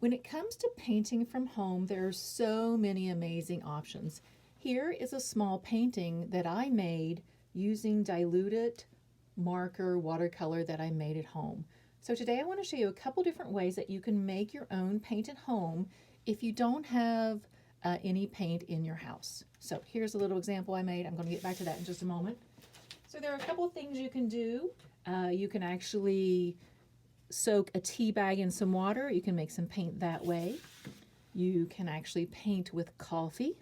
When it comes to painting from home, there are so many amazing options. Here is a small painting that I made using diluted marker watercolor that I made at home. So today I want to show you a couple different ways that you can make your own paint at home if you don't have any paint in your house. So here's a little example I made. I'm going to get back to that in just a moment. So there are a couple of things you can do. You can actually soak a tea bag in some water. You can make some paint that way. You can actually paint with coffee.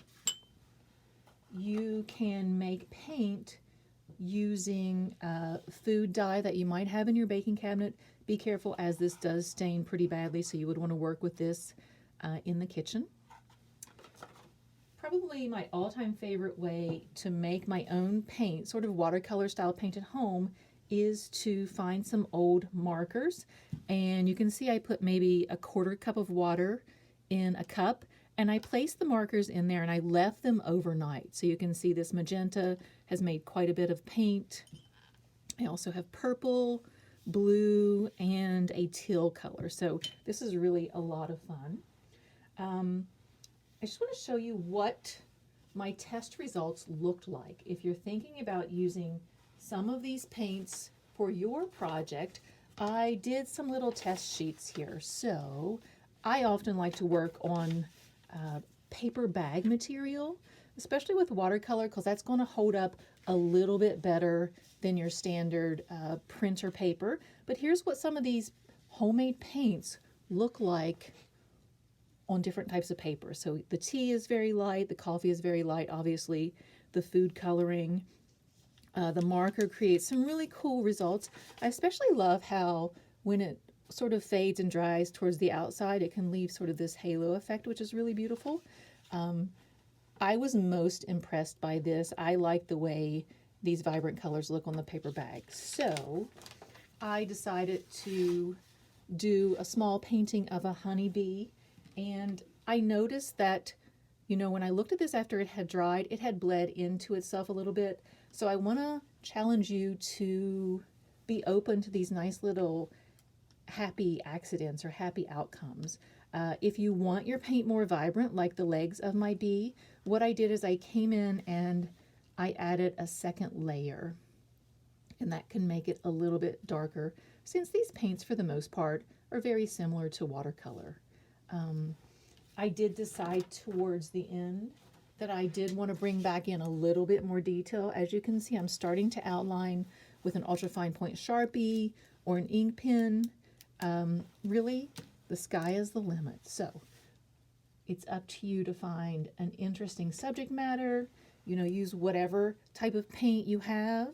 You can make paint using food dye that you might have in your baking cabinet. Be careful, as this does stain pretty badly, so you would want to work with this in the kitchen. Probably my all-time favorite way to make my own paint, sort of watercolor style paint at home, is to find some old markers. And you can see I put maybe a quarter cup of water in a cup, and I placed the markers in there and I left them overnight. So you can see this magenta has made quite a bit of paint. I also have purple, blue, and a teal color. So this is really a lot of fun. I just want to show you what my test results looked like. If you're thinking about using some of these paints for your project, I did some little test sheets here. So I often like to work on paper bag material, especially with watercolor, because that's going to hold up a little bit better than your standard printer paper. But here's what some of these homemade paints look like on different types of paper. So the tea is very light, the coffee is very light, obviously, the food coloring. The marker creates some really cool results. I especially love how when it sort of fades and dries towards the outside, it can leave sort of this halo effect, which is really beautiful. I was most impressed by this. I like the way these vibrant colors look on the paper bag. So I decided to do a small painting of a honeybee, and I noticed that, you know, when I looked at this after it had dried, it had bled into itself a little bit. So I want to challenge you to be open to these nice little happy accidents or happy outcomes. If you want your paint more vibrant, like the legs of my bee, what I did is I came in and I added a second layer, and that can make it a little bit darker, since these paints for the most part are very similar to watercolor. I did decide towards the end that I did want to bring back in a little bit more detail. As you can see, I'm starting to outline with an ultrafine point Sharpie or an ink pen. Really, the sky is the limit. So it's up to you to find an interesting subject matter, you know, use whatever type of paint you have,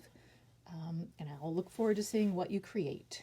and I'll look forward to seeing what you create.